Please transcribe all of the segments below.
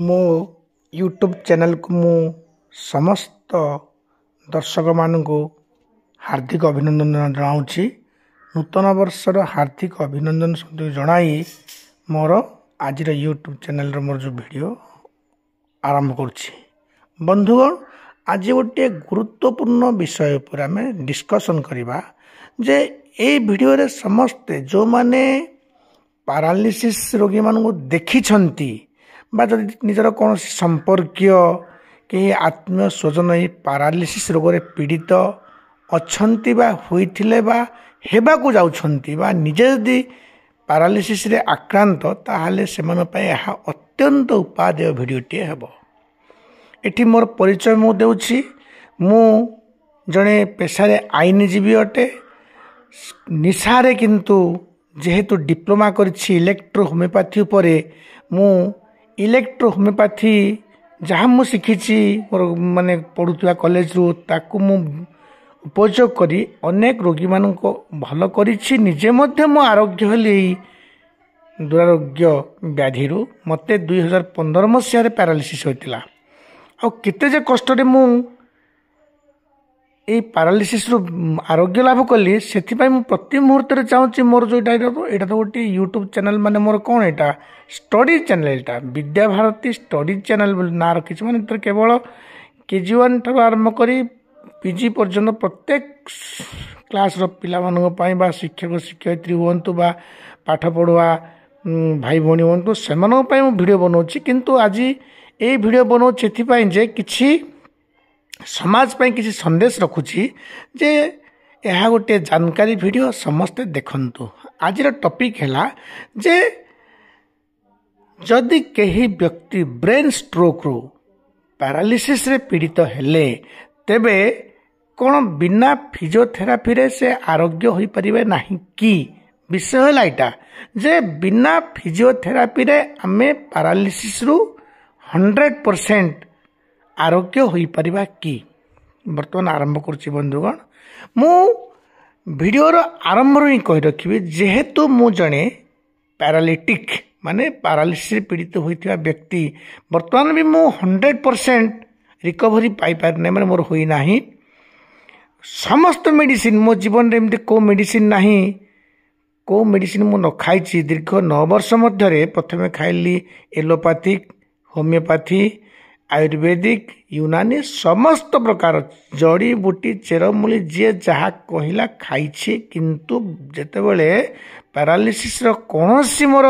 मो YouTube channel को मु समस्त दर्शक मान को हार्दिक अभिनंदन जनाऊँगी। नूतन वर्षर हार्दिक अभिनंदन जनाई मोर आज यूट्यूब चैनल मोर जो वीडियो आरंभ करुच्ची। बंधुगण, आज गोटे गुरुत्वपूर्ण विषय पर आम डिस्कसन करवा जे ए वीडियो रे समस्ते जो माने पारालिसिस रोगी मान देखी बा जदि निजर कौन संपर्कीय कहीं आत्मीय स्वजन ये पारालिसिस रोग पीड़ित अछंती बा होइथिले बा हेबाकू जाउछंती बा निजे जदि पारालिसिस रे आक्रांत ताहाले सेमान पय यह अत्यंत उपादेय भिडियोटे हेबो। एठी मोर परिचय मु देउछि। मु जणे पेशारे आईनजीवी अटे। निशारे किंतु जेहेतु डिप्लोमा करछि इलेक्ट्रो होमियोपैथी उपरे मु इलेक्ट्रो होमियोपैथी जहाँ मु शिखिछि मोर माने पढ़ुवा कॉलेज रु ताकू मु उपयोग करी अनेक रोगी मान को भल करिछि। निजे मध्य मो आरोग्य हली दुरारोग्य व्याधि रु मते 2015 मसीह पैरालिसिस होइतिला। आ केते जे कष्ट रे मु ए पैरालिसिस रु आरोग्य लाभ कली सेथिपाई मु प्रति मुहूर्त रे चाहूछि मोर जो एटा तो गोटे यूट्यूब चैनल माने मोर कोन एटा स्टडी चैनल एटा विद्या भारती स्टडी चैनल ना रखी माने केवल KG1 ठार आरंभ करी PG पर्यंत प्रत्येक क्लास रो पिला मानक पई बा शिक्षक शिक्षयित्री हुंतु बा पाठ पढ़ुआ भाई भौणी हुंतु सेमानक पई मु वीडियो बनाउछि। किंतु आज ए वीडियो बनाउछि एथिपाई जे किछि समाज पई किछि संदेश रखुछि जे यह गोटे जानकारी वीडियो समस्ते देखंतु। आज टॉपिक हैला जे जदि कहीं व्यक्ति ब्रेन स्ट्रोक रो पैरालिसिस रे पीड़ित हेले तेबे कौन बिना फिजियोथेरापी रे से आरोग्य होई परिबे नाही कि विषय हैला एटा जे बिना फिजियोथेरापी रे आमे पैरालिसिस रु 100% आरोग्य होई परिबा कि। वर्तमान आरंभ करछि बंधुगण। मु वीडियो रो आरंभ रो ही कहि रखिबे जेहेतु मु जणे पैरालिटिक माने पैरालिसिस पीड़ित होइथिबा व्यक्ति वर्तमान भी मु 100% रिकवरी पाई पारने माने मोर होई नाही। समस्त मेडिसिन मो जीवन रे एमते को मेडिसिन नाही को मेडिसिन मु न खाइछि। दीर्घ 9 वर्ष मध्य रे प्रथमे खाइली एलोपैथिक होमियोपैथी आयुर्वेदिक यूनानी समस्त प्रकार जड़ी बूटी चेरमूली जी जहाँ कहला खाइछि। किंतु जेतेबेले पैरालिसिस रो कोनोसी मोर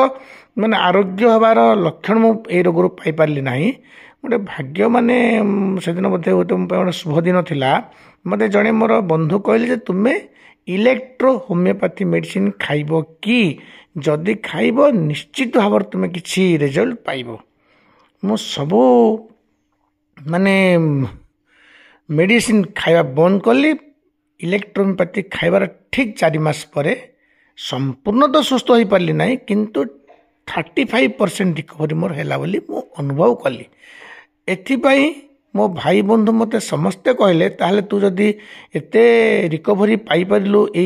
माने आरोग्य हबार लक्षण मु ए रोग पाई पारली नाही। गोटे भाग्य माने सेदिन बोधे गोटे शुभ दिन थिला। मते जणे मोर बंधु कहले जे तुमे इलेक्ट्रो होमियोपैथी मेडिसिन खाइबो कि जदि खाइबो निश्चित भाव तुमे किछि रिजल्ट पाइबो। मु सबो माने मेडिसिन खाइबा बंद कली। इलेक्ट्रो होमियोपैथी खाइबार ठीक 4 मास परे संपूर्ण तो सुस्थ हो पारली नाही किंतु 35% रिकवरी मोर हैला बोली मु अनुभव कली। एथिपाई मो भाई बंधु मते समस्ते कहले ताहले तू जदि एते रिकवरी पाई परिलु ए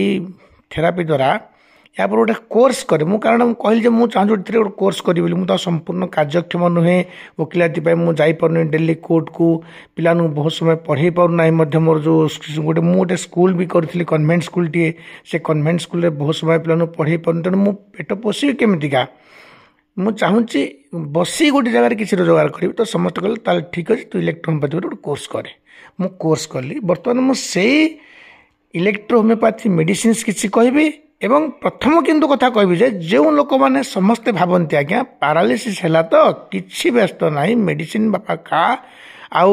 थेरापी द्वारा या पर गोटे कोर्स करे। मु कारण कहली जे मु चाहूँ गोटे कोर्स करी बोली मु तो संपूर्ण कार्यक्षम नुहे वकिलाती मु जाई पारुनी डेली कोर्ट को पिला बहुत समय पढ़े पारना मोर जो गोटे मु गोटे स्कूल भी करी कन्वेंट स्कूल टी से कन्वेंट स्कूल रे बहुत समय पिला पढ़े पार तेणु मु पेट पोषी केमितिका मु चाहूँगी बसी गोटे जगह किसी रोजगार करी। तो समस्त कहले ताल ठीक अच्छे तू इलेक्ट्रो होमियोपैथी गोटे कोर्स करे। मु कोर्स कली। बर्तमान मु से इलेक्ट्रो होमियोपैथी मेडिसिन किसी कहबी एवं प्रथम किंतु कथा कहबी जे जो लोक मैंने समस्ते भावती आज्ञा पैरालिसिस है तो किसी व्यस्त ना मेडिसिन बापा खा आउ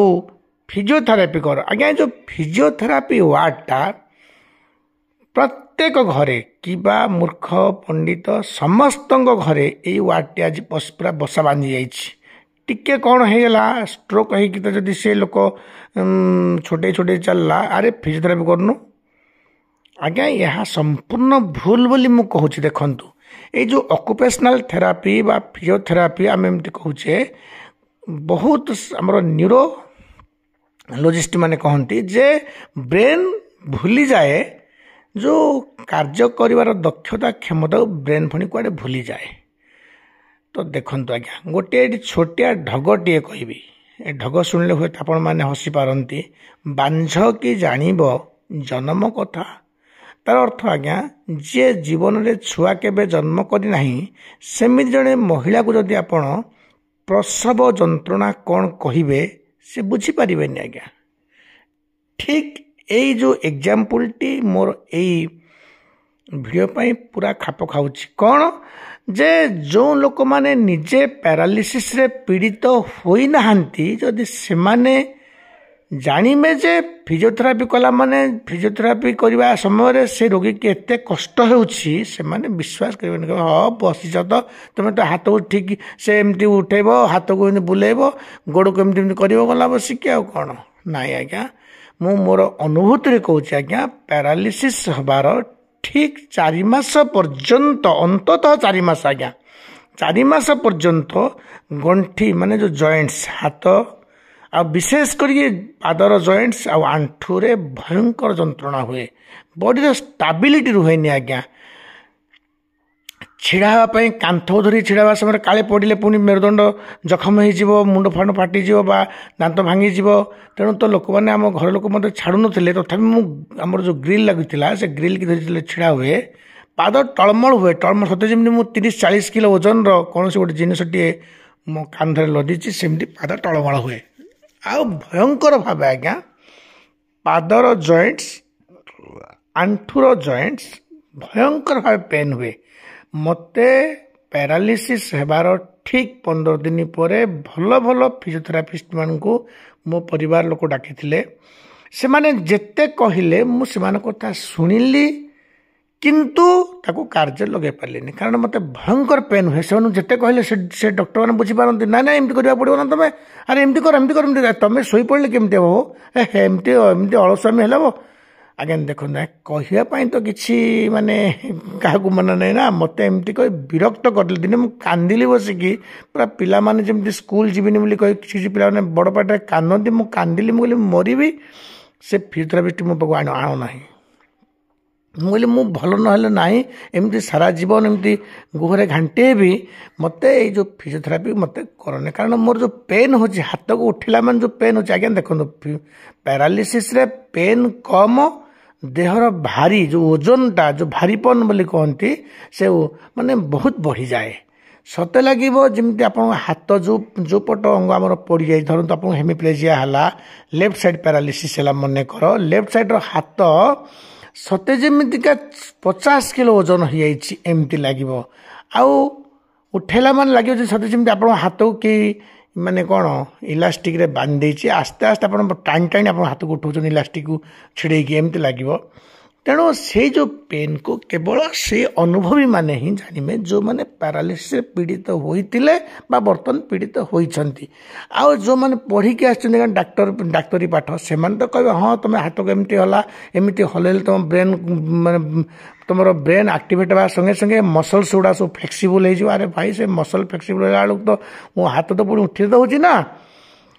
फिजियोथेरापी कर। आज्ञा जो फिजियोथेरापी वार्डटा प्रत्येक घरे किबा मूर्ख पंडित समस्त घरे यही वार्डटी आज पूरा बसा बांधि जाइछि। टिके कौन होगा स्ट्रोक होगी तो जदि से लोक छोटे छोटे चलला अरे फिजियोथेरापी करनु आज्ञा यह संपूर्ण भूल बोली मु कहूछि। देखंतु ए जो ऑक्युपेशनल थेरापी बा फिजियोथेरापी आम एमती कहूचे बहुत आमर न्यूरोलॉजिस्ट माने कहती जे ब्रेन भूली जाए जो कार्य करिवार दक्षता क्षमता ब्रेन फणी कुआडे भूली जाए। तो देखंतु आज्ञा गोटे एटी छोटिया ढगटीए कहबी ए ढग शुणिले हुए आपण मैंने हसी पारती बांझ कि जानिब जन्म कथा तार अर्थ आज्ञा जी जीवन में छुआ केबे जन्म करना सेमि जड़े महिला को जदि आपण प्रसव जंत्रणा कौन कहे से बुझीपारे आज्ञा ठीक यही जो एग्जाम्पल टी मोर यही भिडियो पाई पूरा खाप खाऊची कौन जे जो लोक माने निजे पैरालिसिस रे पीड़ित होई नहांती जदि से माने जानिमे जे फिजियोथेरापी कला माने फिजियोथेरापी करने समय से रोगी की एत कष्ट होउछि से माने विश्वास करें हाँ बसीच तो तुम तो हाथ को ठीक से एमती उठेब हाथ को बुलेब गोड़ को एमती कर गला बसिक आ कौन नाई आज्ञा मु मोर अनुभूति कहूँ आज्ञा पैरालिसिस हबार ठीक 4 मास पर्यंत अंततः 4 मास आज्ञा 4 मास पर्यंत गंठी माने जो जॉइंट्स हाथ आ विशेष करी पादर जॉइंट्स आ आंठू रे भयंकर जंत्रणा हुए बॉडी स्टेबिलिटी रुहेनी आज्ञा छिड़ापी कांथ धरी छिड़ा समय काले पड़े पुणी मेरुदंड जखम हो मुंड फांड फाटी दांत भांगी तेणु तो लोक मैंने आम घर लोक मत छाड़ू नुले तथापि मुझे जो ग्रिल लगी से ग्रिल की धरी छिड़ा हुए पाद टलमल हुए टलमल सत्य जमी मुझे 30-40 किलो ओजन कौन गोटे जिनसटे मो कांधे लदिची सेमती पाद टलमल हुए आ भयंकर भाव आज्ञा पादर जॉइंट्स आंठूर जॉइंट्स भयंकर भाव पेन हुए मते पैरालिसिस हेबार ठीक 15 दिन पर भल भल फिजियोथेरापिस्ट मान को मो परिवार लोक डाकी से माने जेते कहले मु सेमान कथा सुनिली किंतु ताको कार्य लगे पार्लिनी कारण मते भयंकर पेन हुए से जिते कहले से डॉक्टर मैंने बुझीपारती ना ना एमती करवा पड़ो ना तुम अरे एमती कर तुम शोई पड़े केमती हे एमती एमती अलसामी है आज्ञा देखो ना कहवाई तो किसी माने क्या मन ना ना मत एमती कह विरक्त कर दिने मुझे कांदिली बसिकी पूरा पिला माने जमी स्कूल जीविनी बोली कह किसी पिला बड़ पाटे कांदती मुझे कांदिली मुझे मरबी से फिजियोथेरापिस्ट मो पाक आणु ना मुझे मु भल ना एमती सारा जीवन एमती गुहरे घाटे भी मत जो फिजियोथेरापी मत करने कारण मोर जो पेन हो हाथ को उठिला मान जो पेन हो आज्ञा देखो पैरालिसिस रे पेन कम देहर भारी जो ओजनटा जो भारीपन बोली कहती से माने बहुत बढ़ी जाए सते लगे जमी आप हाथ जो पट अंग आम पड़ जाए धरत आप हेमिप्लेजिया है लेफ्ट साइड पैरालिसिस है मन कर लेफ्ट साइड हाथ सते जमीका 50 किलो ओजन हो एमती लगे आउ उठेला मान लगे सते जमी आप हाथ को कि माने कौन इलास्टिक रे बांध देछि आस्ते आस्ते आप टाणी टाणी आप हाथ को उठाउछन इलास्टिक को छिड़े एमती लगे तेणु से जो पेन को केवल से अनुभवी माने ही जानिमे जो माने पैरालिसिस पीड़ित होइतिले बा बर्तन पीड़ित होइछंती आ जो माने पढ़ी के आछन डाक्तरी पाठ से तो कहबे हाँ तुम हाथ को एमती होला एमती हलेल तुम ब्रेन माने तुम ब्रेन एक्टिवेट होगा संगे संगे मसल्स गुड़ा सब फ्लेक्सिबल हो अरे भाई से मसल फ्लेक्सिबल होला तो मो हाथ तो पुणी उठी तो होची ना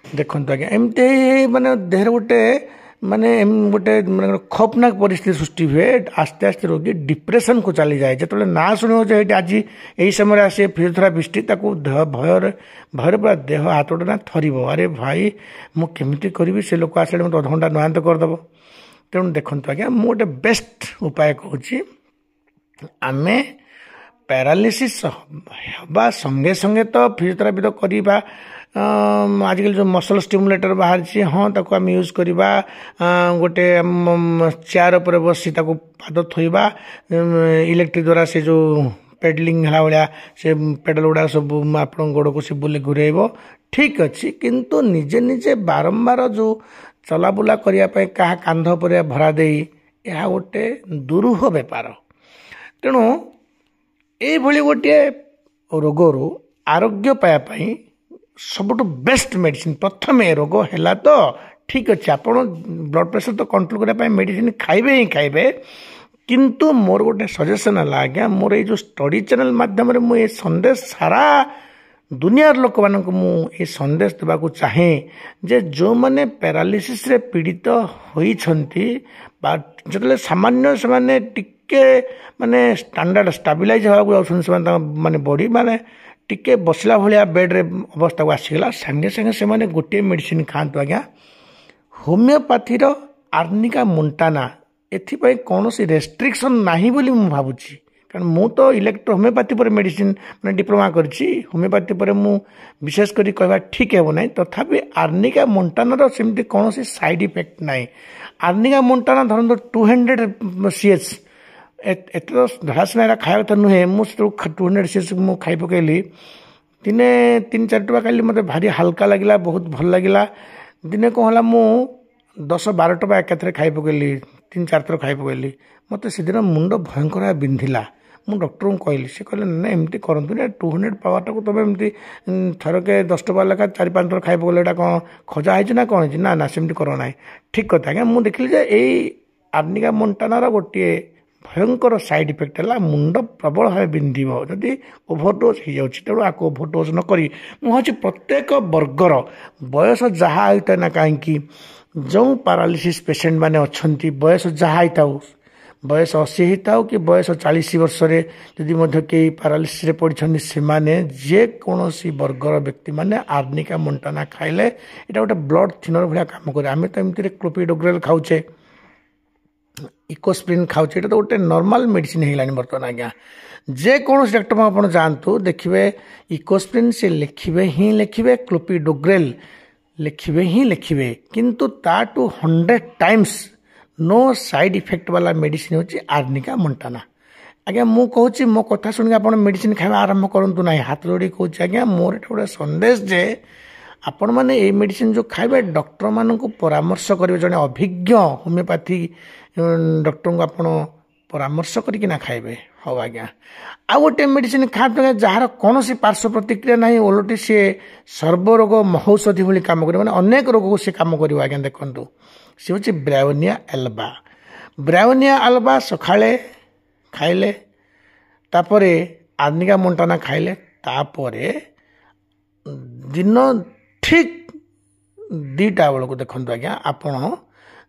देखो आज्ञा एमती माने देहर गोटे माने गोटे खौफनाक परिस्थिति सृष्टि हुए आस्ते आस्ते रोगी डिप्रेशन को चली जाए जो ना शुणु आज यही समय आसे फिजियोथेरापिस्ट भयर भयर पूरा देह हाथटा ना थरब अरे भाई मुझे करी से लोक आस मत अधघंटा नुआंत करदेव तेणु देखो आज्ञा मु गोटे बेस्ट उपाय कहूँ आम पैरालिसिस हवा संगे संगे तो फिजियोथेरापी तो करवा आजकल जो मसल स्टिमुलेटर बाहर हाँ ताको आम यूज करवा गोटे चेयर पर बसी ताको पाद थोइबा इलेक्ट्रिक द्वारा से जो पेडलिंग है भाया से पेडल गुड़ा सब आप गोड़ को से बुले घुरेब ठीक अच्छे किंतु निजे निजे बारंबार जो चलाबुला करने क्या कांध पर भरा दे यह गोटे दुरूह बेपार तेणु ये गोटे रोगरू आरोग्य पायापाई सबुठ बेस्ट मेडिसिन प्रथम रोग है तो ठीक अच्छे आप ब्लड प्रेशर तो कंट्रोल करने मेडिसिन खाइबे ही खाइबे किंतु मोर गोटे सजेसन है आज्ञा मोर ये स्टडी चैनल माध्यम मुझे संदेश सारा दुनियार लोक मानक मुझे संदेश देवाक चाहे जे जो मैंने पैरालिसिस रे पीड़ित होइछंती बा जतले सामान्य से माने टिके माने स्टैंडर्ड स्टेबलाइज होगा माने बॉडी माने टिके बसला भाया बेड्रे अवस्था को आसीगला सागे सागे से गोटे मेडिसिन खातु आज्ञा होमियोपैथीर आर्निका मोन्टाना एथिपाई कौन रेस्ट्रिक्शन नाही बोली मु भावुची कारण मु तो इलेक्ट्रो होमियोपैथी पर मेडिसिन मैंने डिप्लोमा करी होमियोपैथी पर मु विशेष करी कहवा ठीक है ना तथापि आर्निका मोन्टानार सेमती कौन साइड इफेक्ट नाई आर्निका मोन्टाना धरत 200 CH एत धड़ासना खाया कथा नुहे मुझे 200 CH मु खाई पकईली दिने 3-4 टका खाली मत भारी हल्का लगिला बहुत भल लगिला दिने कौन है मु 10-12 टका एकाथरे खाई पकईली 3-4 थर खाई पकईली मत से दिन मुंड भयंकर बिंधिला मु डॉक्टर को कहली से कहले ना एमती करतु 200 पावर टाक तुम एमती थरके 10 टका लेखा 4-5 थर खाई पकईले कौन खजा है ना कौन है ना सेमती कर ना ठीक कथा आज्ञा मुझे देखिली जे यही आर्निका मोन्टानार गोटे भयंकर साइड इफेक्ट है मुंड प्रबल भाव बिंध जदि ओभरडोज हो जाए तेणु आपको ओभरडोज नक मुझे प्रत्येक वर्गर बयस जहाँ होता ना कहीं जो पारालिसिस पेसेंट मैंने अच्छा बयस जहाँ होता बयस 80 होता कि बयस 40 वर्ष जदि कई पारालिसिस पड़ते से जेकोसी वर्गर व्यक्ति मैंने आर्निका मोन्टाना खाइले यहाँ गोटे ब्लड थिनर भाया कम करे आम तो एमती क्लोपिडोग्रेल खाऊे इकोस्प्रिन खाऊे तो गोटे नॉर्मल मेडिसिन है बर्तमान आज्ञा जेकोसी डॉक्टर आप जातु देखिए इकोस्प्रिन से लिखे ही लिखे क्लोपिडोग्रेल लिखे ही लिखे किंतु ताटू 100 टाइम्स नो साइड इफेक्ट वाला मेडिसिन होची आर्निका मोन्टाना आज्ञा मु कहूँ मो कथा शुणी आप मेडिसिन खावा आरंभ करूँ ना हाथ जोड़ी कहूँ आज्ञा मोर गोटे संदेश जे आपण मैंने ये मेडिसिन जो खाइबे डॉक्टर मान परामर्श करेंगे जड़े अभिज्ञ होमियोपैथी डॉक्टर को आप परामर्श करना खाइबे हाँ आज्ञा आ गोटे मेडिसिन खाते जार कौन पार्श्व प्रतिक्रिया ना ओलटी सी सर्वरोग महौषधि भाई कम कर अनेक रोग को सी कम कर आज्ञा देखु सी हूँ ब्राउनिया अल्बा सकाଳେ खाइले तापरे आर्निका मोन्टाना खाइले तापरे दिन ठीक 2टा बेलू देखो आज्ञा आपण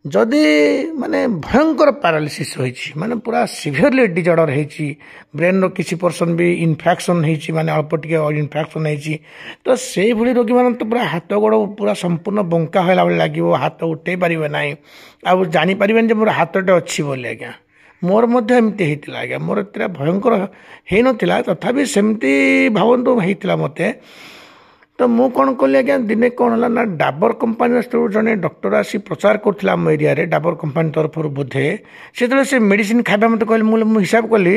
जदि माने भयंकर पारालिसिस होइछि माने पूरा सिवियरली डिजॉर्डर होइछि ब्रेन रो किसी पर्सन भी इन्फेक्शन होइछि माने अल्प टिके इन्फेक्शन होइछि तो से भली रोगी माने तो पूरा हाथ गोड़ पूरा संपूर्ण बंका होला बेले लागिवो हाथ उठे परिबे नाही आ जानि परिबेन जे मोर हाथटे अछि बोले आज्ञा मोर मध्य एमती हेतिला आज्ञा मोर एतरा भयंकर हे नथिला तथापि सेमती भावंतु हेतिला मते तो मु कौन कली आज्ञा दिने कौन है ना डाबर कंपानी जड़े डॉक्टर आसी प्रचार करथिला आम एरिया रे डाबर कंपानी तरफ बोधे से मेडिसिन खाइबा मत कहले मु हिसाब कली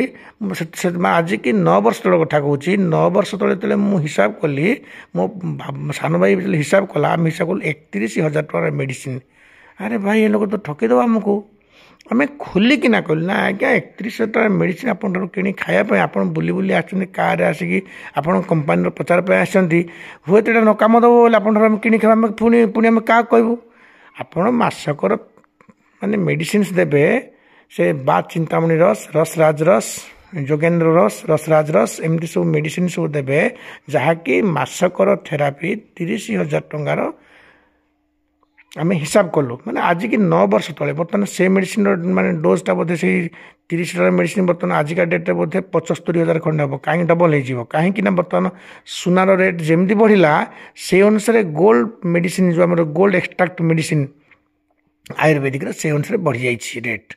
आज की 9 वर्ष तल कथा कहूँ 9 वर्ष तले मु हिसाब कली मो सान भाई हिसाब कला आम हिसाब कलु 31,000 टकर मेडिसिन अरे भाई ये लोग तो ठकीदेव आमको आम खोलिकिना कहलु ना आज्ञा 31,000 टकर मेडिसिन आप कि खायापी आप बुली बुली आसते कार आसिकी आप कंपानी प्रचार पे आसती हुए तो न कम दब बोले आप कि खावा पुणी पुणी आम क्या कहूँ आपण मासकर माने मेडिसिन देवे से बात चिंतामणि रस रसराज रस जोगेन्द्र रस रसराज रस एमती सब मेडिसिन सब देवे जहाँकि मासकर थेरापी 30,000 टंकार आम हिसाब कलु माने आज की 9 वर्ष तले बर्तमान से मेडिसिन माने डोजटा बोधे से 30 टका मेडिसिन बर्तमान आजिका डेट्रे बोधे 75,000 खंडे हम कहीं डबल हो कहीं बर्तमान सुनार रेट जमी बढ़ला से अनुसार गोल्ड मेडिसिन जो आम गोल्ड एक्सट्राक्ट मेडिसिन आयुर्वेदिक से अनुसार बढ़ी जाइए रेट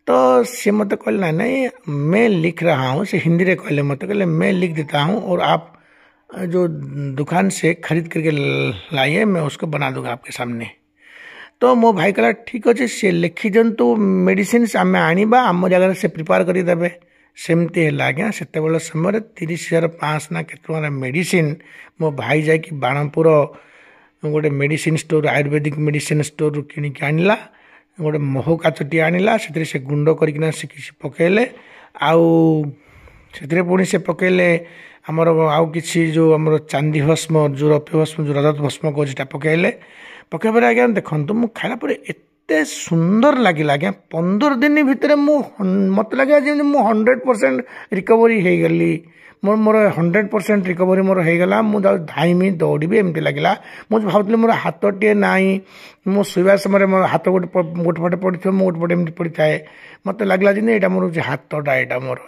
तो सी मत कहले ना नहीं मैं लिख रहा हूँ से हिंदी में कहले मत कहले मैं लिख देता हूँ और आप जो दुकान से खरीद करके लाइए मैं उसको बना दूंगा आपके सामने तो मो भाई कहला ठीक अच्छे सी लिखि दिंतु मेडिसिन आम आनिबा आम जगह से प्रिपेयर करदे सेमती है आज्ञा से समय 30,500 ना केत मेडिसिन मो भाई जाकि बाणपुर गोटे medicine store Ayurvedic medicine store किणिक आनिला गोटे महो काचटी आनिला से गुंड करकिना से किसी पकेले से पुणी से पकेले आमर आउ किसी जो आमर चांदी भस्म जो रौप्य भस्म जो रजत भस्म कौन पकेले पकेबार आज्ञा देखो मुझे खाला एत सुंदर लगे आज्ञा 15 दिन भितर मत लगे जमी 100% रिकवरी हो गली मोर 100% रिकवरी मोर होगा मुझे धाइमी दौड़ी एमती लगे मुझे भावुली मोर हाथ टे ना मो शोवा समय मोर हाथ गोटे पटे पड़े गोटे पटे एमती पड़ी थाए मत लगला जी यहाँ मोर हाथटा यहाँ मोर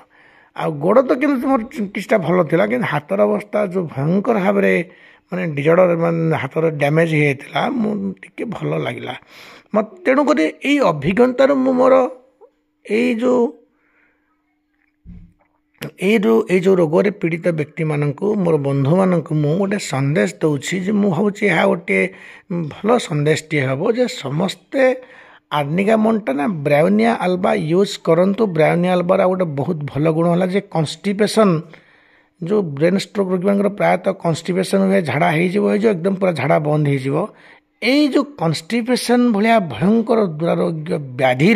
गोड़ तो कि मोर किछटा भल थिला कि हाथर अवस्था जो भयंकर भाव में माने डिजर्डर माने हाथर डैमेज होता मुझे भल लगे मत तेणुक यही अभिज्ञतार मोर जो रोग पीड़ित व्यक्ति मानक मोर बंधु मानक मु गोटे संदेश दूसरी भावुँ यह गोटे भल संदेश टे हम जे समस्ते arnica Montana bryonia Alba use करंतु। ब्राउनिया आल्बार गोटे बहुत भल गुण है जे कन्स्टिपेशन जो ब्रेन स्ट्रोक रोगी मान प्रायतः कन्स्टिपेशन हुए झाड़ा हो एकदम पूरा झाड़ा बंद हो जो कन्स्टिपेशन भाया भयंकर दुरारोग्य व्याधि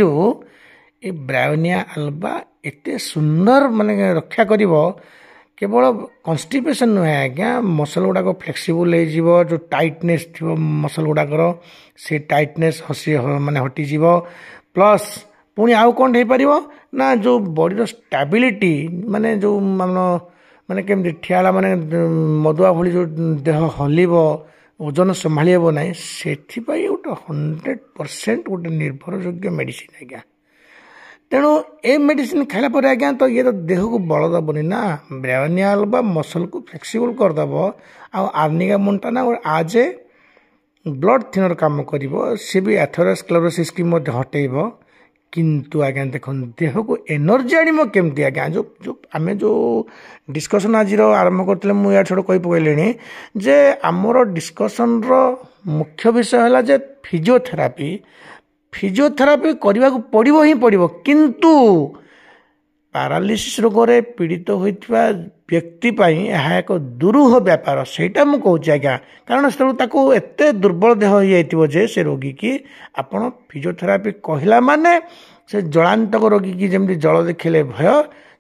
ये ब्राउनिया आल्बा एते सुंदर माने रक्षा करिवो केवल कन्स्टिपेशन नुहे आज्ञा मसल गुड़ाक फ्लेक्सिबल हो जो टाइटनेस थी मसल गुड़ाकर से टाइटनेस माने हटिଯିव प्लस पुणी आउ कौन हो पार ना जो बॉडी स्टेबिलिटी माने जो माने केमती ठियाला माने मदुआ भली जो देह हलिब ओजन संभाली हे ना से गोटे 100% गोटे निर्भरयोग्य मेडिसिन आज्ञा। तेणु ए मेडिसिन खाला पर आज्ञा तो ये तो देह को बल दबनी ना ब्राउनिया आल्बा मसल को फ्लेक्सिबल करदेव आर्निका मोंटाना आज ए ब्लड थिनर काम करिवो से भी एथेरोस्क्लेरोसिस की हटेब किंतु आज्ञा देख देह को एनर्जी आनिब केमती आज्ञा जो आम जो डिस्कसन आज आरंभ करते मुझे छोड़ कही पकड़े जे आमर डिस्कसन मुख्य विषय है जे फिजियोथेरापी करने को पड़ो ही पड़ो किंतु पैरालिसिस रोग रे पीड़ित होता व्यक्ति यह एक दुरूह व्यापार सेटा मु कहूँ आज्ञा कारण से एत दुर्बल देह हो से रोगी की आपण फिजियोथेरापी कहला माने से जलांतक रोगी की जमी जल देखले भय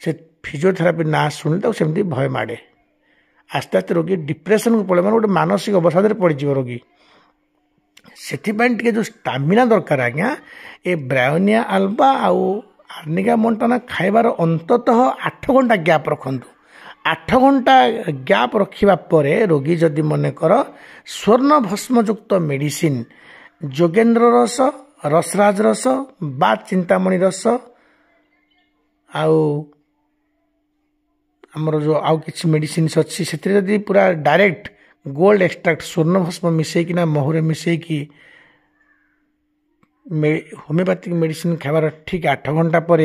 से फिजियोथेरापी ना शुणी सेमती भय माड़े आस्ते आस्ते रोगी डिप्रेशन को पड़े गोटे मानसिक अवसाद पड़ज रोगी से जो स्टामिना दरकार आज्ञा ए ब्राउनिया आल्बा आर्निका मोंटाना खाइबार अंततः 8 घंटा गैप रखंतु 8 घंटा गैप रखिबा परे रोगी जदि मनेकर स्वर्ण भस्मयुक्त मेडिसिन जोगेंद्र रस रसराज रस बा चिंतामणि रस आमर जो आउ किछि मेडिसिन अच्छी से पूरा डायरेक्ट गोल्ड एक्सट्राक्ट स्वर्ण भस्म मिसेकिना महूरे मिसेकी होमियोपैथिक मेडिसिन खाइबार ठीक 8 घंटा पर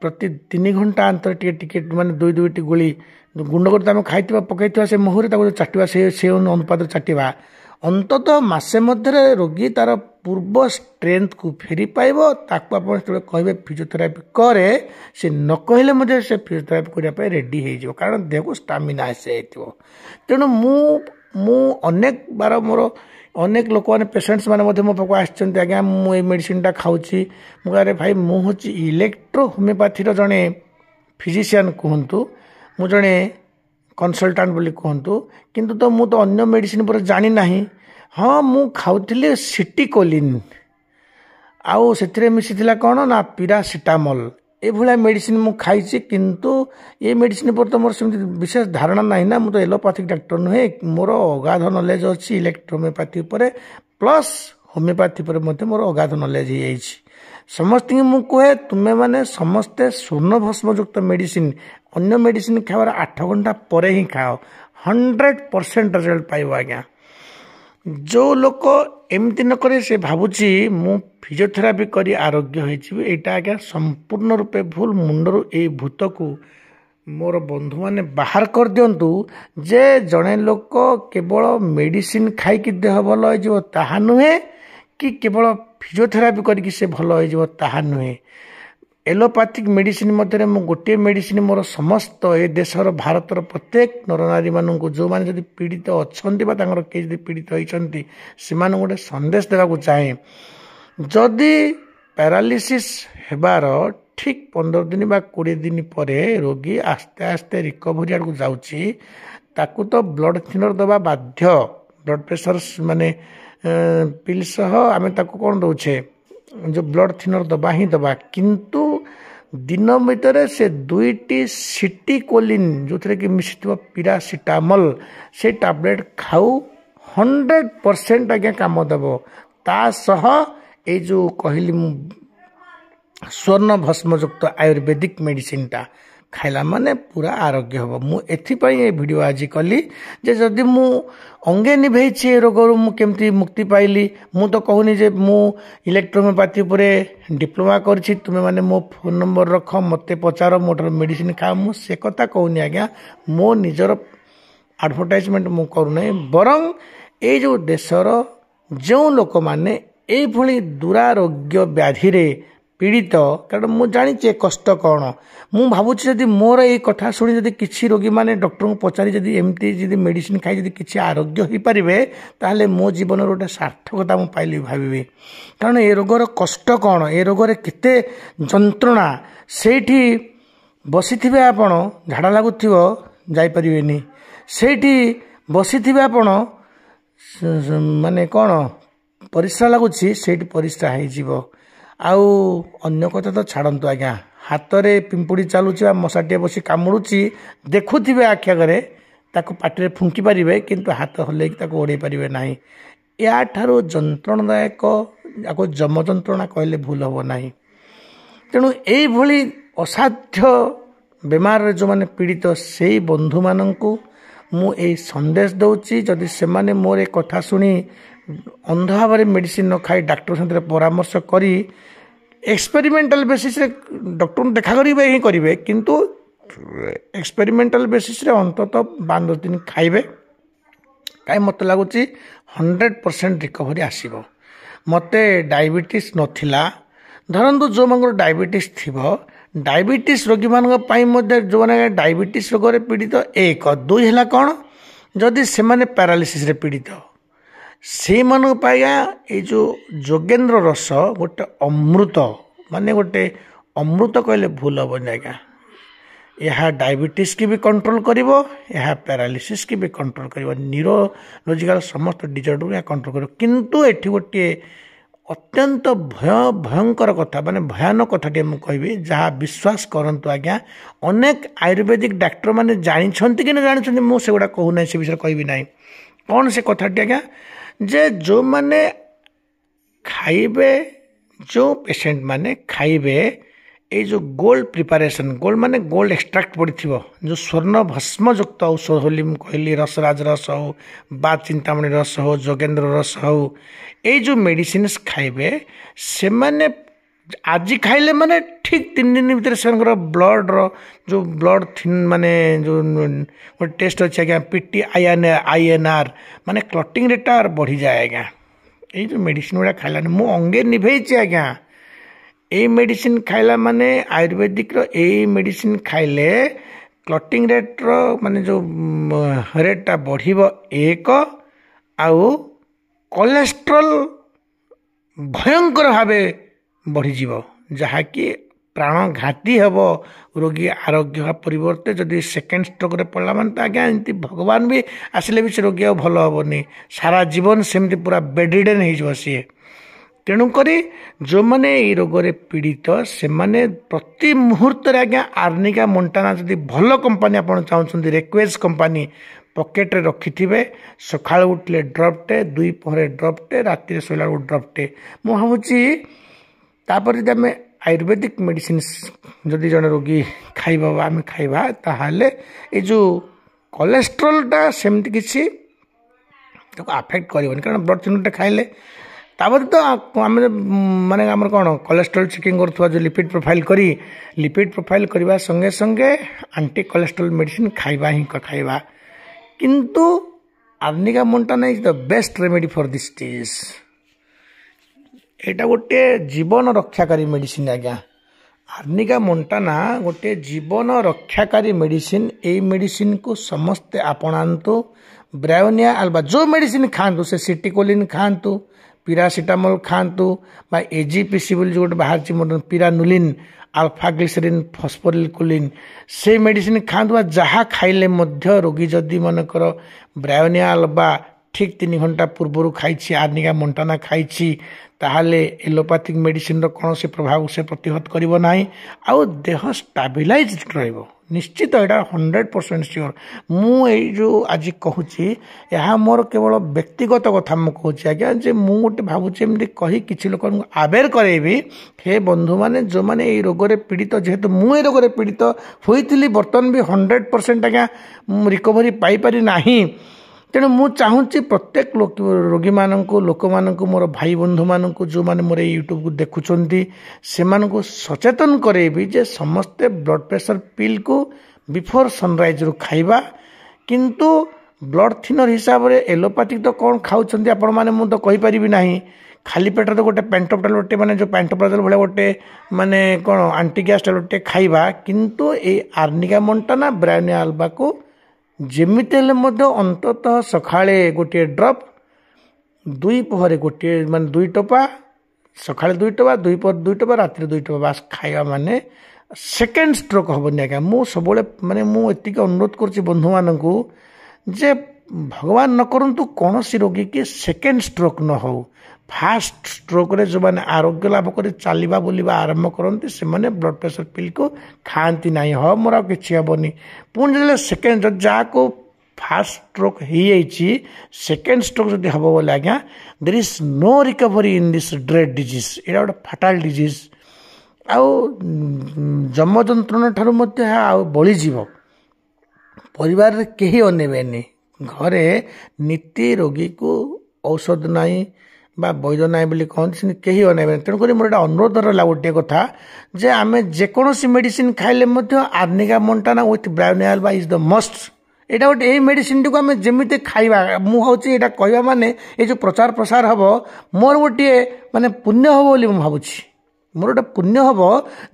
प्रति 3 घंटा अंतर टिके माने 2-2 गोली गुंड कर खाई पकई से महूरे चाटिवा से अनुपात चाटिवा अंततः मसे मध्य रोगी तार पूर्व स्ट्रेंथ को फेरी पाइब ताकू आप कहे फिजियोथेरापी करे से न कहले मुझे से फिजियोथेरापी करने रेडी हो कारण देह को स्टामिना आसे तेणु मु अनेक बार मोर अनेक लोक मैंने पेसेंट्स मैंने मो पाक आज्ञा मुझे मेडिसिन टा खाऊँ मुझे भाई मुझे इलेक्ट्रो होमियोपैथी जड़े फिजिशियन कहतु मु जड़े कनसल्टाट बोली कहतु किंतु तो मु तो अन्य मेडिसिन पर जानी ना हाँ मु खाऊली सिटिकोलिन आउ से मिसी कौन ना पैरासिटामोल ये मेडिसिन मु खाई किंतु ये मेडिसिन पर तो मोर सेमती विशेष धारणा ना ना मु तो एलोपैथिक डॉक्टर नुहे मोर अगाध नॉलेज अच्छी इलेक्ट्रो होमियोपैथी प्लस होमियोपैथी पर मोर अगाध नॉलेज हो समस्त मु कहे तुम्हें माने समस्ते स्वर्ण भस्मयुक्त मेडिसिन अन्य मेडिसिन खाइबार 8 घंटा पर ही खाओ 100% रिजल्ट पाइब आज्ञा। जो लोक एमती न करे से भावुची मु फिजियोथेरापी करी आरोग्य होइछि आज्ञा संपूर्ण रूपे भूल मुंडरू ए भूत को मोर बंधु माने बाहर कर दियंतु जे जड़े लोक केवल मेडिसिन खाई देह भल हो ताहा नुहे कि केवल फिजियोथेरापी करके से भल हो ताहा नुहे एलोपैथिक मेडिसिन मध्य मु गोटे मेडिसिन मोर समस्त ए देशर भारतर प्रत्येक नरनारी मानू जो मैंने जब पीड़ित अच्छा किए पीड़ित होती से गोटे संदेश देवाक चाहे जदि पैरालिसिस हेबार ठीक 15 दिन बा 20 दिन पर रोगी आस्ते आस्ते रिकवरी आड़ को जाऊँगी ताकू तो ब्लड थिनर दबा बाध्य ब्लड प्रेशर माने पिल सह आम ताकू कौन दौचे जो ब्लड थिनर दबा ही दबा किंतु दिन भितर से 2टी सिटिकोलिन जो थे कि मिसी पैरासिटामोल से टैबलेट खाऊ 100% आज्ञा काम देव ता सह ए जो कहली स्वर्ण भस्मयुक्त आयुर्वेदिक मेडिसिन टा खाइला माने पूरा आरोग्य हम मुझे वीडियो आज कली जे जदि मु अंगे निभेची ए रोग केमती मुक्ति पाइली मु तो कहूनी जे मु इलेक्ट्रोहोमियोपैथी उपरे डिप्लोमा करछि तुमे माने मो फोन नंबर रख मते पचार मोटर मेडिसिन खा मु से कथा कहूनी आज्ञा मो निजर एडवर्टाइजमेंट मु करूना बरं ए जो देशर जो लोक माने ए भली दुरारोग्य व्याधि रे पीड़ित कारण मु जानी कष्ट कौन मु भावुची जदि मोर ये कथा शुणी जदि किसी रोगी माने डॉक्टर को पचारि जदि एमती जदि मेडिसिन खाई जदि किसी आरोग्य हो पारे ताहले मो जीवन गोटे सार्थकता मु पाइली भाविबी कारण ए रोगर कष्ट कौन ए रोगर केते जंत्रणा सेठी बसिथिबे आपण झाड़ा लागुथिबो जाई परिबेनी सेठी बसिथिबे आपण माने कौन परिश्रा लगुच परिश्रा हो आउ अन्य कथा तो छाड़तु आज्ञा हाथ में पिंपुड़ी चलुची मशाटे बस कामुड़ी देखुवे आखिआगे ताको पाटे फुंकी पारे किंतु हाथ हल्ले ओढ़े पारे ना या ठारू जंत्रणादायक या जम जंत्रणा कहले भूल हम ना तेणु यही असाध्य बेमार जो मैंने पीड़ित से बंधु मानू मुझे संदेश दौची जदि से मोर ए कथा शुणी अंध भाव में मेडिसिन न खाई डाक्टर साथ परामर्श करी एक्सपेरिमेंटल बेसिस रे डॉक्टर देखा करेंगे ही करेंगे किंतु एक्सपेरिमेंटल बेसिस रे अंततः 5-10 दिन खाइबे कहीं मत लगुच 100% रिकवरी आसीबो मते डायबिटीज नथिला धरंतु जो मन डायबिटीज थिबो डायबिटीज रोगी मान जो मैंने डायबिटीज रोग पीड़ित 1-2 है कौन जदि से पैरालिसिस रे पीड़ित से मन पाया ये जो जोगेन्द्र रस गोटे अमृत माने गोटे अमृत कहले भूल हम आज्ञा यह डायबिटीज की भी कंट्रोल करिवो यह पैरालिसिस की भी कंट्रोल करिवो न्यूरोलॉजिकल समस्त डिजॉर्डर कंट्रोल करिवो किंतु एठी गोटे अत्यंत भयंकर कथा माने भयानक कथाटे मुझे कहबी जहाँ विश्वास करंतु आज्ञा अनेक आयुर्वेदिक डाक्टर माने जानिछंती कि न जानिछंती मु सेगुडा कहूना से विषय कहबी नाही कौन से कथाटी आज्ञा जे जो माने खाइबे जो पेशेंट माने खाइबे ये जो गोल्ड प्रिपारेशन गोल्ड माने गोल्ड एक्सट्राक्ट पड़ी जो स्वर्ण भस्म युक्त औषध होली कहली रसराज रस हो बा चिंतामणि रस हो जोगेन्द्र रस हो ये जो मेडिसिन खाइबे से माने आज खाइले माने ठीक 3 दिन भीतर से ब्लड जो ब्लड थिन माने जो टेस्ट अच्छे आज्ञा पीटी INR माने क्लटिंग रेट बढ़ी जाए आज्ञा ये जो मेडिसिन गुड़ा खाइला मु अंगे निभेची आज्ञा ये मेडिसिन खाइला माने आयुर्वेदिक ये मेडिसिन खाइले क्लटिंग रेट माने जो रेटा बढ़िबो 1 आउ कोलेस्ट्रॉल भयंकर भावे बढ़ीज जहाँकि प्राण घाती हम रोगी आरोग्य परिवर्ते जदि सेकेंड स्ट्रोक रे पड़ा मान आज्ञा एमती भगवान भी आसिले भी से रोगी भल हेनी सारा जीवन सेमती पूरा बेडरिडेन हो सी तेणुक जो मैंने ये रोग पीड़ित से माने प्रति मुहूर्त आज्ञा आर्निका मोन्टाना जदि भल कंपानी आप चाहते रेक्वेज कंपानी पकेट रे रखिथिबे सकाळ उठले ड्रपटे 2 पहरे ड्रपटे राति सोला ड्रपटे मु भावुची तापर जदि आम आयुर्वेदिक मेडिसिन जदि जन रोगी खाइबा आम खाइबा ताहाले ए जो कोलेस्ट्रोलटा सेमती किसी आफेक्ट करबनी कारण ब्लड थिनरटा खाइले तापर तो आम माने आमर कौन कोलेस्ट्रोल चेकिंग करुवा जो लिपिड प्रोफाइल करवा संगे संगे आंटी कोलेस्ट्रोल मेडिसिन खाइबा ही खाइबा किंतु arnica Montana is the best remedy for this disease एटा गोटे जीवन रक्षाकारी मेडिसिन आज्ञा आर्निका मोन्टाना गोटे जीवन रक्षाकारी मेडिसिन ए मेडिसिन को समस्ते आपणातु ब्रायोनिया अल्बा जो मेडिसिन खातु से सिटिकोलिन खातु पिरासिटामोल खातु बा AGPC बोली जो गोटे बाहर पिरानुलिन अल्फा ग्लिसरीन फस्फोरिलकोलिन से मेडिसिन खातु जहाँ खाइले मध्य रोगी जदि मनकर ब्रायोनिया अल्बा ठीक 3 घंटा पूर्व खाई आर्निका मोंटाना खाई ताहले एलोपैथिक मेडिसिन कौन से प्रभाव से प्रतिहत करिवो नाही आउ देह स्टाबिलाइज रहिबो निश्चित एटा 100% श्योर मु ए जो आज कहूची यह मोर केवल व्यक्तिगत कथा मु कहूची आज्ञा जे मु गोटे भावुची एमती कही किछि लोक आवेर करेबी हे बंधु माने जो माने ए रोग रे पीड़ित जेहेतु मु ए रोग रे पीड़ित होइतिली बर्तन भी 100% आज्ञा रिकवरी पाई पारि नाही तेणु मु चाहूँगी प्रत्येक रोगी मानक लोक मानक मोर भाई बंधु मानक जो माने मोर यूट्यूब को देखुंट से सचेतन करेबी जे समस्ते ब्लड प्रेशर पिल को बिफोर सनराइज रु खाइबा किंतु ब्लड थिनर हिसाब से एलोपैथिक तो कौन खाऊँ आपण मैंने मुझे तो कहींपारि नहीं खाली पेट तो गोटे पेंटोप टैबलेट माने जो पेंटोप्राजोल भाई गोटे माने कौन आंटी गैस टैबलेट खाइबा किंतु ए आर्निका मोंटाना ब्रायोनिया अल्बा को जेमिते अंततः सकाळे गोटे ड्रप दुई पहरे गोटे माने 2 टोपा सकाळे 2 टोपा 2 पहर 2 टोपा रात्रि 2 टोपा बास खाइबा माने सेकेंड स्ट्रोक हबनी आज्ञा मु सबले माने मु एतिक अनुरोध करछि बंधु मानकू जे भगवान न करंतु कौन सी रोगी की सेकेंड स्ट्रोक न हो फास्ट स्ट्रोक रे जो माने आरोग्य लाभ कर चलवा बुलवा आरंभ करते से माने ब्लड प्रेशर पिल को खाती ना हाँ मोर कि हेनी पुणी जो सेकेंड जहाँ को फास्ट स्ट्रोक हो सेकेंड स्ट्रोक जब हम बोले आज्ञा there is no recovery in this dread disease एटा गोटे फाटाल डिजीज आउ जम जंत्रणा ठारू बढ़ीज परिवार कहीं अनेबेनी घरे नीति रोगी को औषध नहीं बा वैध ना बोली कहते कहीं अनेबे तेणुक मोर अनुरोध रहा गोटे कथा जे आम जेकोसी मेडिसिन खाइले arnica Montana with bryonia alba is the must एटा गोटे यही मेडिसिन टी आम जमी खाइबा मुझे यहाँ कहवा माने ये जो प्रचार प्रसार हम मोर गोटे माने पुण्य हम बोली भावुँ मोर गोटे पुण्य हम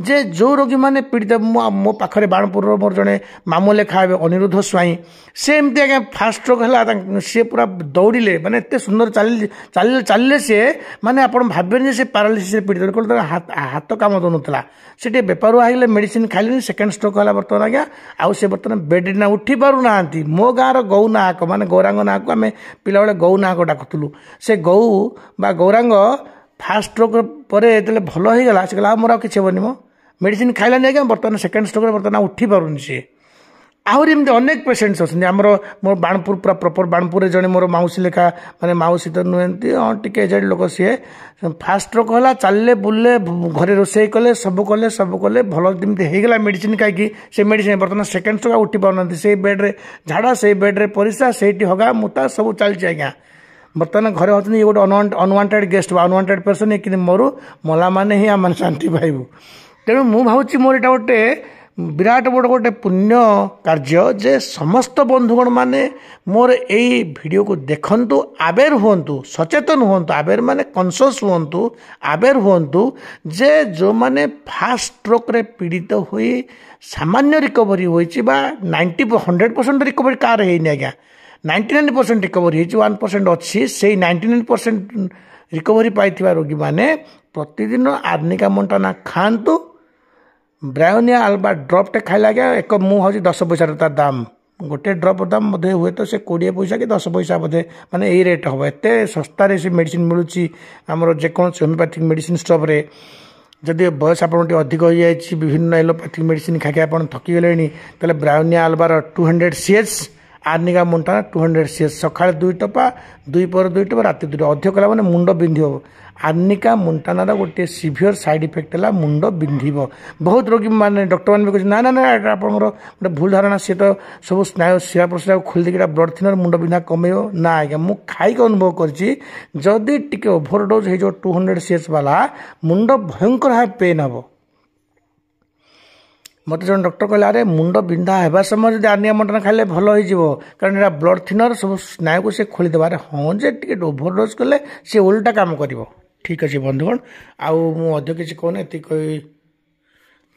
जे जो रोगी मैंने पीड़ित मो पाखे बाणपुर मोर जड़े मामू लेखा हे अनिरुद्ध स्वाई से एमती आज्ञा फास्ट स्ट्रोक है सी पूरा दौड़े माने एत सुंदर चल चलिए सी माने आप भावे से पारालिसिस पीड़ित हाथ काम दौला से बेपार आगे मेडिसिन खाइले सेकेंड स्ट्रोक है बर्तमान आज्ञा आउ से बर्तमान बेड ना उठी पार ना मो गाँव गौ नाहक माने गौरांग नाहक आम पिला बेले गौ नाहक डाकुलु से गौ बा गौरांग फास्ट स्ट्रोक पर जो भल हो गला से कहला मोर किसी हेनी मो मेडिसिन खाइलानी आज्ञा बर्तमान सेकेंड स्ट्रोक बर्तमान उठी पारुनि सी आहरी एमती अनेक पेसेंट्स अच्छा आमर मोर बाणपुर पूरा प्रॉपर बाणपुर जड़े मोर माउसी लेखा माने माउसी तो नुहति हाँ टी एजेड लोक सी फास्ट स्ट्रोक है चलले बुलले घरे रोसे कले सब कले भल जमी होगला मेडिसिन खाई से मेडिसिन बर्तमान सेकेंड स्ट्रोक उठी पाना से बेड्रे झाड़ा से बेड्रे परिस्रा से हगा मुता सब चलती आज्ञा बर्तमान घरे होती ये गोटे अनवांटेड गेस्ट अनवांटेड पर्सन कि मरु मला माने ही आम शांति पाइबू तेणु मु भावुँ मोर यहाँ गोटे विराट बड़ गोटे पुण्य कार्य जे समस्त बंधुगण माने मोर यही वीडियो को देखंतु आवेर हुंतु सचेतन हुंतु आवेर माने कॉन्शियस हुंतु आवेर हुंतु जे जो माने फास्ट स्ट्रोक रे पीड़ित हुई सामान्य रिकवरी होइछि बा 100% रिकवरी कार हेनी आज्ञा 99% रिकवरी 1% अच्छी से 99% रिकवरी पाई रोगी माने प्रतिदिन आर्निका मोंटाना खातु ब्रायोनिया अल्बा ड्रपटे खाइला गया एक मुझे 10 पैसा तार दाम गोटे ड्रप दाम बोधे हुए तो से 20 पैसा कि 10 पैसा बोधे माने यही रेट हम एत सस्तार से मेडिसिन मिलूँ आमर जेकोसी होमियोपैथिक मेडिसिन स्टोर रे जदि बयस आप अधिक हो जाए विभिन्न एलोपैथिक मेडिसिन खाई आप थकीगले तेल ब्रायोनिया अल्बार 200 CH आर्निका मोंटाना 200 CH सकाଳେ 2 टोपा 2 पर 2 टोपा राति 2 अधिक कला माने मुंड बिंधी हो आर्निका मोंटानार गोटे सिवियर साइड इफेक्ट है मुंड बिंध बहुत रोगी माने डॉक्टर मैंने भी ना ना ना आप गोटे भूल धारणा सी तो सब स्नायु शिरा प्रशिरा खोल देकी ब्लड थिनर मुंड बिंधा कमेब ना आज्ञा मु खाइक अनुभव करदी टी ओभरडोज हो 200 CH वाला मुंड भयंकर भाव पेन हम मत जो डॉक्टर कहले अरे मुंड बिंधा होगा समय जब आर्निका मोंटाना खाइले भल हो कारण यहाँ ब्लड थिनर सब स्नायु को से खोली देवा हाँ जे टी ओभरडोज कले सी उल्टा काम कर ठीक अच्छे बंधुगण आध कि कहना ये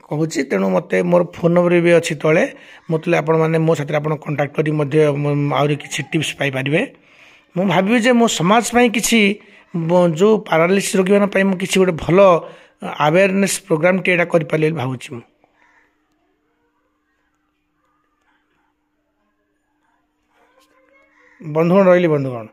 कहूँ तेणु मत मोर फोन नंबर भी अच्छी तले मतलब आपण मैंने मो साथ आप कंटाक्ट कर किसी टिप्स पाइपर मु भावी जे मो समाज किसी जो पारालिसिस रोगी मैं किसी गोटे भल अवेयरनेस प्रोग्राम टे कर भावुँ बंधुगण रही बंधुगण।